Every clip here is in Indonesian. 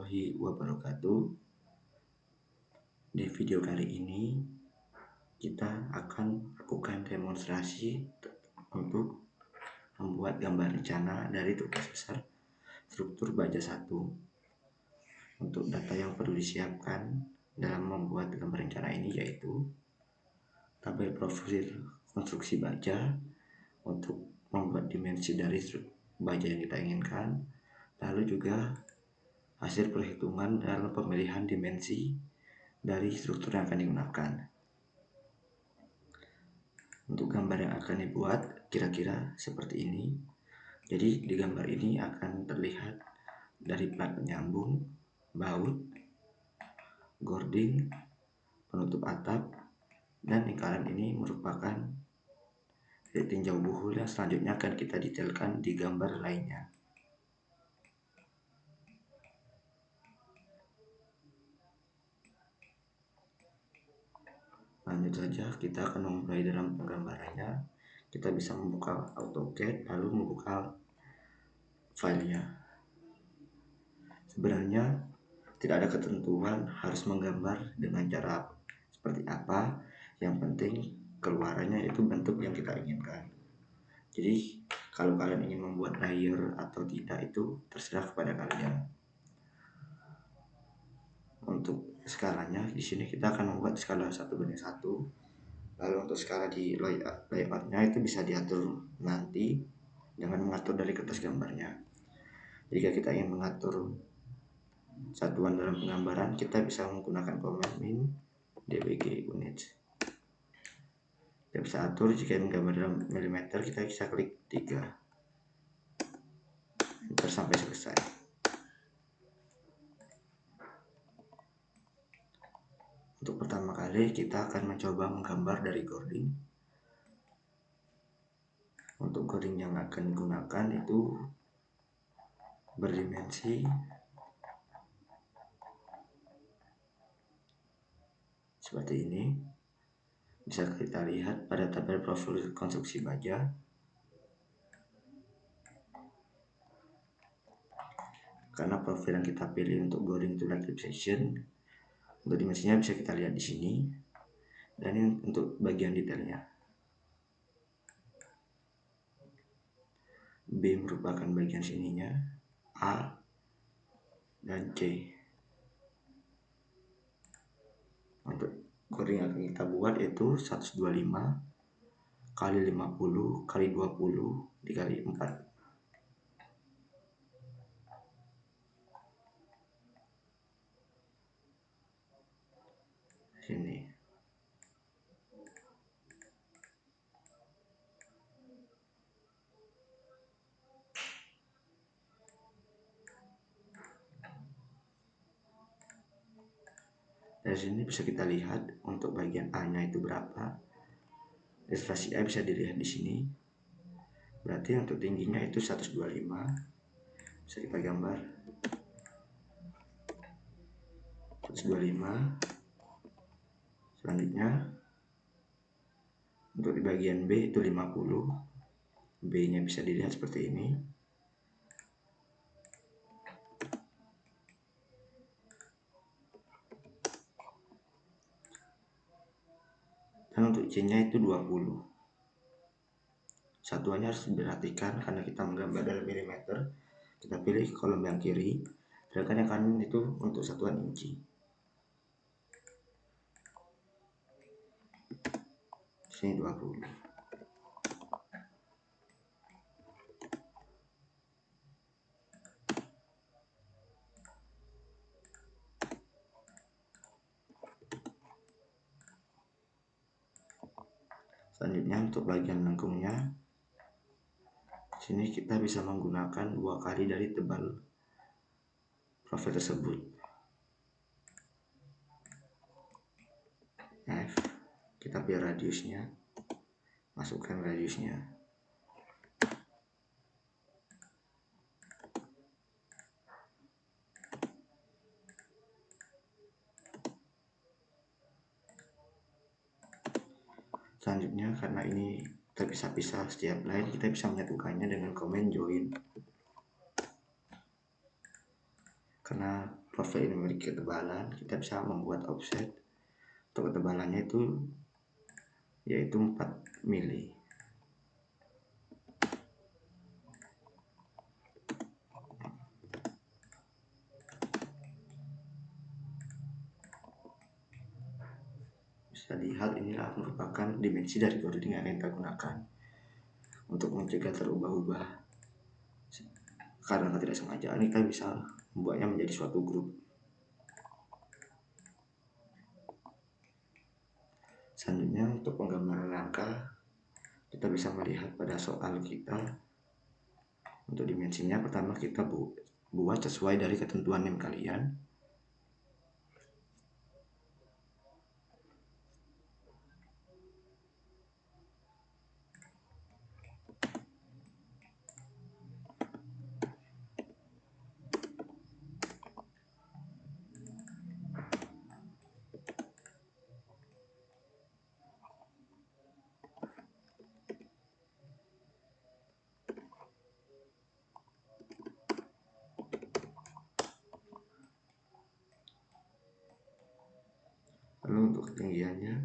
warahmatullahi wabarakatuh. Di video kali ini kita akan lakukan demonstrasi untuk membuat gambar rencana dari tugas besar struktur baja 1. Untuk data yang perlu disiapkan dalam membuat gambar rencana ini yaitu tabel profil konstruksi baja untuk membuat dimensi dari baja yang kita inginkan, lalu juga hasil perhitungan dalam pemilihan dimensi dari struktur yang akan digunakan. Untuk gambar yang akan dibuat kira-kira seperti ini. Jadi di gambar ini akan terlihat dari plat penyambung, baut, gording, penutup atap, dan lingkaran ini merupakan titik tinjau buhul yang selanjutnya akan kita detailkan di gambar lainnya. Lanjut saja, kita akan memulai dalam penggambarannya. Kita bisa membuka AutoCAD lalu membuka filenya. Sebenarnya tidak ada ketentuan harus menggambar dengan cara seperti apa, yang penting keluarannya itu bentuk yang kita inginkan. Jadi kalau kalian ingin membuat layer atau tidak itu terserah kepada kalian. Untuk skalanya di sini kita akan membuat skala 1:1. Lalu untuk skala di layoutnya itu bisa diatur nanti dengan mengatur dari kertas gambarnya. Jika kita ingin mengatur satuan dalam penggambaran, kita bisa menggunakan command min dbg units. Kita bisa atur jika menggambar dalam milimeter, kita bisa klik 3 enter sampai selesai. Untuk pertama kali kita akan mencoba menggambar dari gording. Untuk gording yang akan digunakan itu berdimensi seperti ini. Bisa kita lihat pada tabel profil konstruksi baja. Karena profil yang kita pilih untuk gording to light section, untuk dimensinya bisa kita lihat di sini. Dan ini untuk bagian detailnya. B merupakan bagian sininya, A dan C. Untuk gording yang akan kita buat itu 125 kali 50 kali 20 dikali 4. Sini. Dari sini bisa kita lihat untuk bagian A-nya itu berapa. Ilustrasi A bisa dilihat di sini. Berarti untuk tingginya itu 125. Bisa kita gambar 125. Selanjutnya untuk di bagian B itu 50. B-nya bisa dilihat seperti ini. Dan untuk C-nya itu 20. Satuannya harus diperhatikan karena kita menggambar dalam milimeter. Kita pilih kolom yang kiri, sedangkan yang kanan itu untuk satuan inci. Sini 20. Selanjutnya untuk bagian lengkungnya, sini kita bisa menggunakan 2 kali dari tebal profil tersebut. F, kita pilih radiusnya, masukkan radiusnya. Selanjutnya karena ini terpisah-pisah setiap line, kita bisa menyatukannya dengan command join. Karena profil ini memiliki ketebalan, kita bisa membuat offset. Untuk ketebalannya itu yaitu 4 mili. Bisa dilihat inilah merupakan dimensi dari coding yang kita gunakan untuk mencegah terubah-ubah. Karena tidak sengaja, ini kita bisa membuatnya menjadi suatu grup. Selanjutnya untuk penggambaran rangka, kita bisa melihat pada soal kita. Untuk dimensinya pertama kita buat sesuai dari ketentuan NIM kalian. Lalu untuk ketinggiannya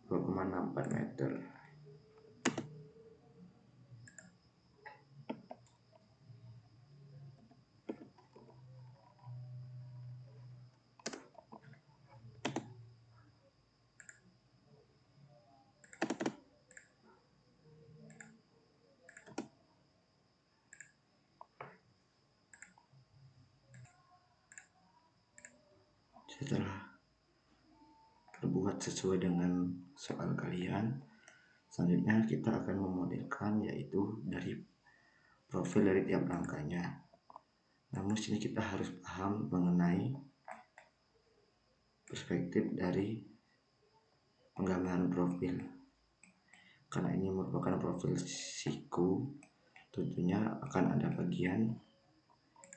2,64 meter. Setelah terbuat sesuai dengan soal kalian, selanjutnya kita akan memodelkan yaitu dari profil dari tiap rangkanya. Namun sini kita harus paham mengenai perspektif dari penggambaran profil. Karena ini merupakan profil siku, tentunya akan ada bagian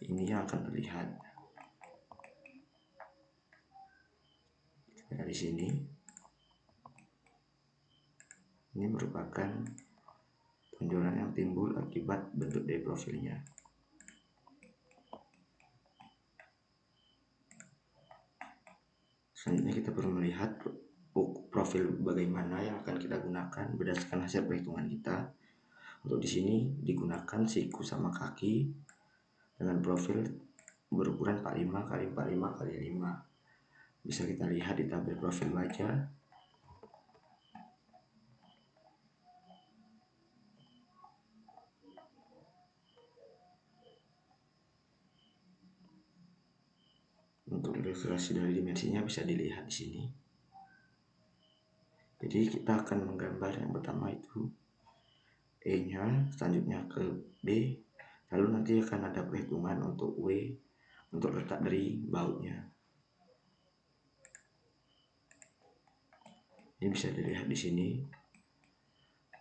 ini yang akan terlihat. Dari sini, ini merupakan tonjolan yang timbul akibat bentuk dari profilnya. Selanjutnya kita perlu melihat profil bagaimana yang akan kita gunakan berdasarkan hasil perhitungan kita. Untuk di sini digunakan siku sama kaki dengan profil berukuran 45 x 45 x 5. Bisa kita lihat di tabel profil baja. Untuk ilustrasi dari dimensinya bisa dilihat di sini. Jadi kita akan menggambar yang pertama itu E-nya, selanjutnya ke B, lalu nanti akan ada perhitungan untuk W untuk letak dari bautnya. Ini bisa dilihat di sini.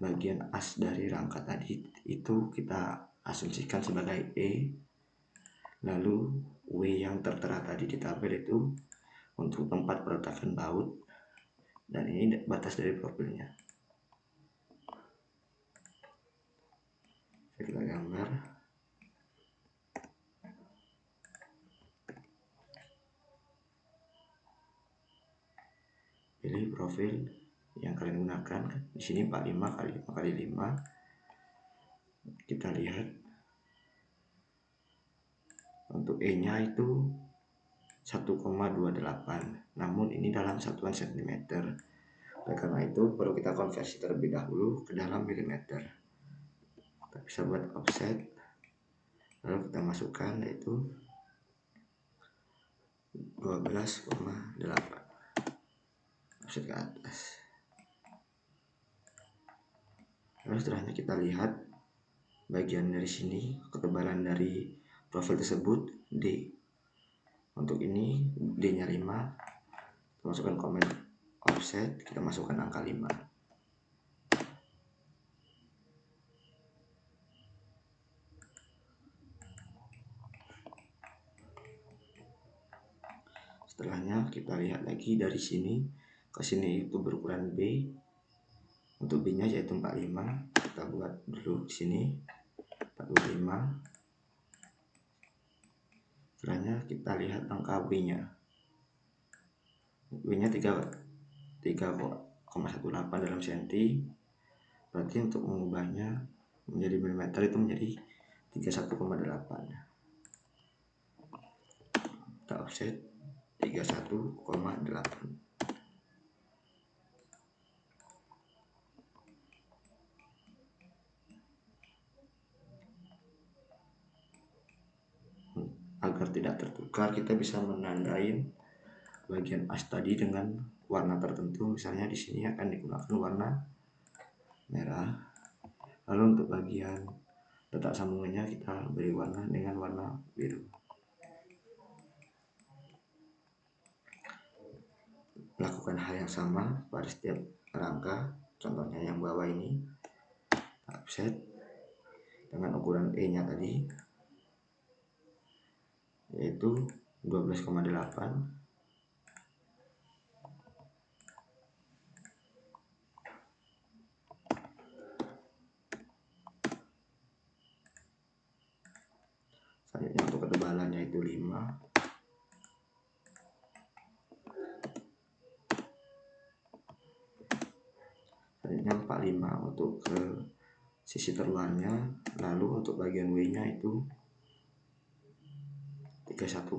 Bagian as dari rangka tadi itu kita asumsikan sebagai E. Lalu W yang tertera tadi di tabel itu untuk tempat peletakan baut. Dan ini batas dari profilnya. Kita gambar. Pilih profil yang kalian gunakan. Di sini 45 x 5 x 5. Kita lihat untuk E-nya itu 1,28. Namun ini dalam satuan cm. Oleh karena itu perlu kita konversi terlebih dahulu ke dalam milimeter. Kita bisa buat offset. Lalu kita masukkan yaitu 12,8. Offset ke atas. Lalu setelahnya kita lihat bagian dari sini ketebalan dari profil tersebut D. Untuk ini D nya 5. Kita masukkan komen offset, kita masukkan angka 5. Setelahnya kita lihat lagi dari sini ke sini itu berukuran B. Untuk B nya yaitu 45. Kita buat dulu di sini 45. Setelahnya kita lihat angka W-nya. W-nya 3,18 dalam senti. Berarti untuk mengubahnya menjadi milimeter itu menjadi 31,8. Kita offset 31,8. Agar tidak tertukar, kita bisa menandai bagian as tadi dengan warna tertentu. Misalnya di sini akan digunakan warna merah. Lalu untuk bagian letak sambungannya kita beri warna dengan warna biru. Lakukan hal yang sama pada setiap rangka. Contohnya yang bawah ini, offset dengan ukuran E-nya tadi, yaitu 12,8. Selanjutnya untuk ketebalannya itu 5. Selanjutnya 45 untuk ke sisi terluarnya. Lalu untuk bagian W-nya itu 31,8.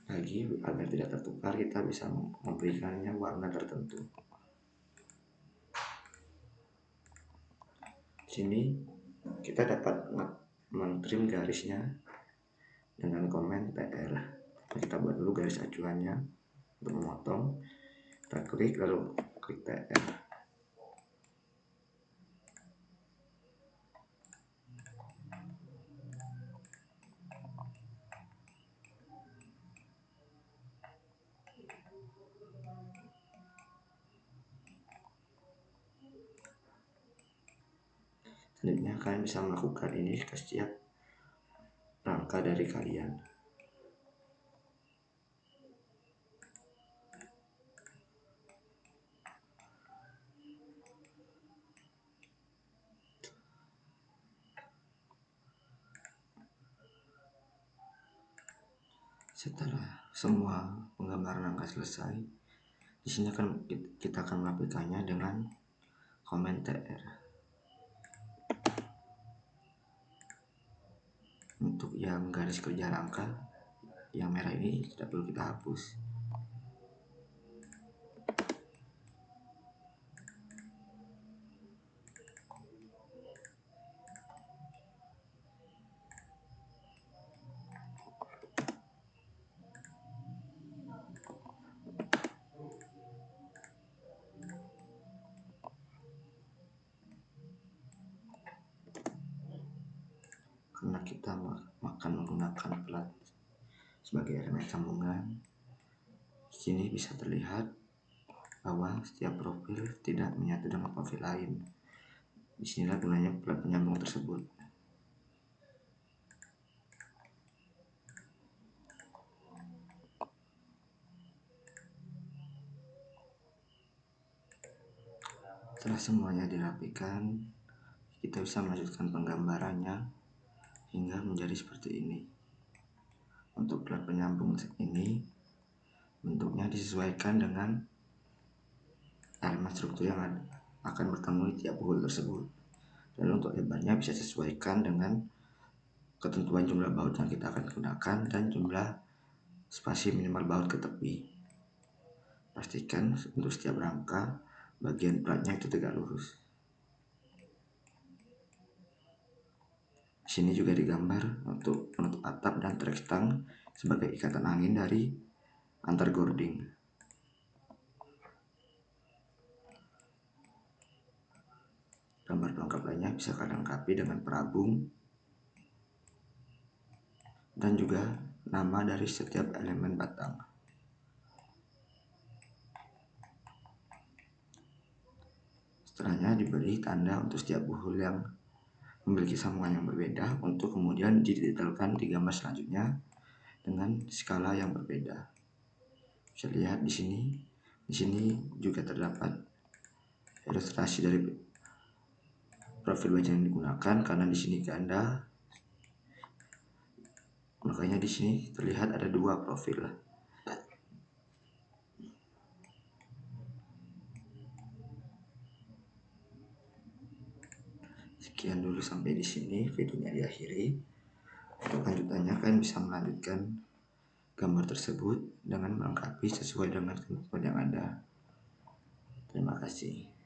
Lagi agar tidak tertukar, kita bisa memberikannya warna tertentu. Di sini kita dapat mentrim garisnya dengan komen TR. Kita buat dulu garis acuannya untuk memotong. Kita klik lalu klik TR. Selanjutnya kalian bisa melakukan ini ke setiap rangka dari kalian. Setelah semua penggambaran rangka selesai, di sini kita akan melakukannya dengan komen TR. Untuk yang garis kerja rangka yang merah ini tidak perlu kita hapus. Karena kita akan menggunakan plat sebagai elemen sambungan, di sini bisa terlihat bahwa setiap profil tidak menyatu dengan profil lain. Disinilah gunanya plat penyambung tersebut. Setelah semuanya dirapikan, kita bisa melanjutkan penggambarannya hingga menjadi seperti ini. Untuk plat penyambung ini bentuknya disesuaikan dengan elemen struktur yang akan bertemu di tiap buhul tersebut. Lalu untuk lebarnya bisa disesuaikan dengan ketentuan jumlah baut yang kita akan gunakan dan jumlah spasi minimal baut ke tepi. Pastikan untuk setiap rangka bagian platnya itu tegak lurus. Di sini juga digambar untuk penutup atap dan trek stang sebagai ikatan angin dari antar gording. Gambar pelengkap lainnya bisa kalian lengkapi dengan perabung dan juga nama dari setiap elemen batang. Setelahnya diberi tanda untuk setiap buhul yang memiliki sambungan yang berbeda untuk kemudian didetailkan di gambar selanjutnya dengan skala yang berbeda. Bisa lihat di sini Di sini juga terdapat ilustrasi dari profil wajah yang digunakan, karena di sini ganda, makanya di sini terlihat ada dua profil. Sekian dulu sampai di sini videonya diakhiri. Untuk lanjutannya kalian bisa melanjutkan gambar tersebut dengan melengkapi sesuai dengan ketentuan yang ada. Terima kasih.